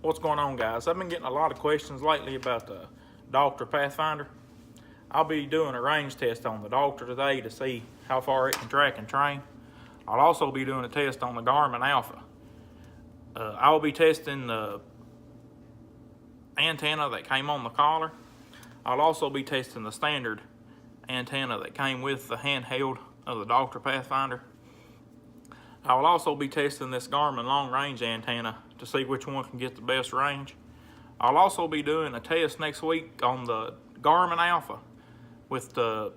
What's going on, guys? I've been getting a lot of questions lately about the Dogtra Pathfinder. I'll be doing a range test on the Dogtra today to see how far it can track and train. I'll also be doing a test on the Garmin Alpha. I'll be testing the antenna that came on the collar. I'll also be testing the standard antenna that came with the handheld of the Dogtra Pathfinder. I will also be testing this Garmin long range antenna to see which one can get the best range. I'll also be doing a test next week on the Garmin Alpha with the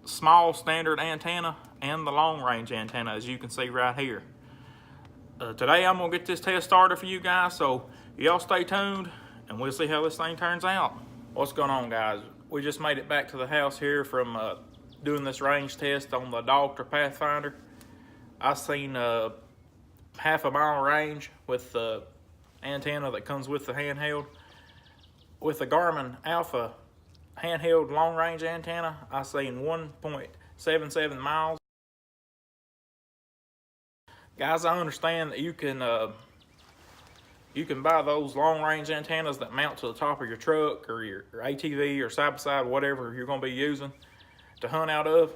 small standard antenna and the long range antenna, as you can see right here. Today I'm gonna get this test started for you guys, so y'all stay tuned and we'll see how this thing turns out. What's going on, guys? We just made it back to the house here from doing this range test on the Dogtra Pathfinder. I seen half a mile range with the antenna that comes with the handheld. With the Garmin Alpha handheld long range antenna, I seen 1.77 miles. Guys, I understand that you can buy those long range antennas that mount to the top of your truck or your ATV or side by side, whatever you're going to be using to hunt out of.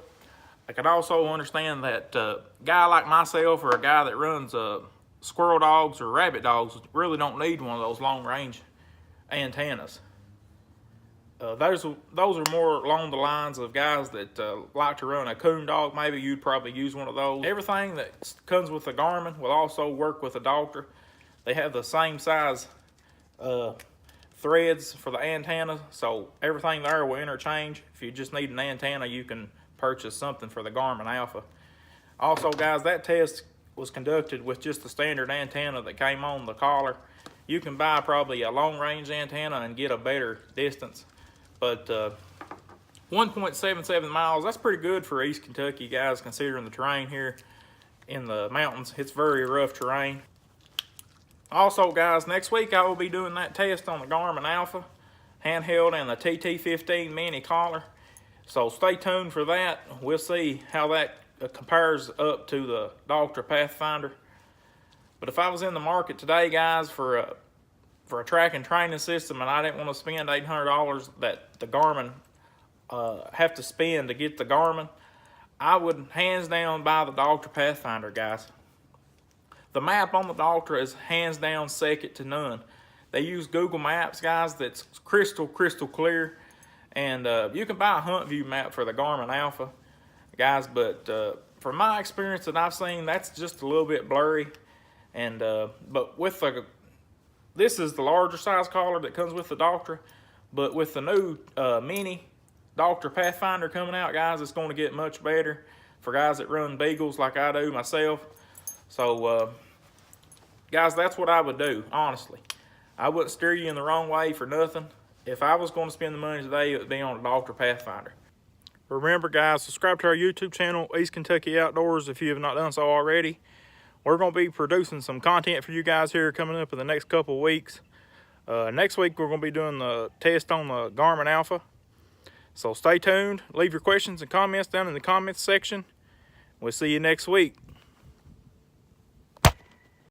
I can also understand that a guy like myself or a guy that runs squirrel dogs or rabbit dogs really don't need one of those long range antennas. Those are more along the lines of guys that like to run a coon dog. Maybe you'd probably use one of those. Everything that comes with the Garmin will also work with the Dogtra. They have the same size threads for the antenna, so everything there will interchange. If you just need an antenna, you can purchase something for the Garmin Alpha. Also, guys, that test was conducted with just the standard antenna that came on the collar. You can buy probably a long range antenna and get a better distance, but 1.77 miles, that's pretty good for East Kentucky, guys, considering the terrain here in the mountains. It's very rough terrain. Also, guys, next week I will be doing that test on the Garmin Alpha handheld and the TT15 mini collar. So stay tuned for that. We'll see how that compares up to the Dogtra Pathfinder. But if I was in the market today, guys, for a track and training system, and I didn't want to spend $800 that the Garmin have to spend to get the Garmin, I would hands down buy the Dogtra Pathfinder, guys. The map on the Dogtra is hands down second to none. They use Google Maps, guys, that's crystal clear. And you can buy a hunt view map for the Garmin Alpha, guys, but from my experience that I've seen, that's just a little bit blurry. And but with this is the larger size collar that comes with the Dogtra, but with the new mini Dogtra Pathfinder coming out, guys, it's going to get much better for guys that run beagles like I do myself. So guys, that's what I would do, honestly. I wouldn't steer you in the wrong way for nothing. If I was going to spend the money today, it would be on a Dogtra Pathfinder. Remember, guys, subscribe to our YouTube channel, East Kentucky Outdoors, if you have not done so already. We're going to be producing some content for you guys here coming up in the next couple of weeks. Next week, we're going to be doing the test on the Garmin Alpha. So stay tuned. Leave your questions and comments down in the comments section. We'll see you next week.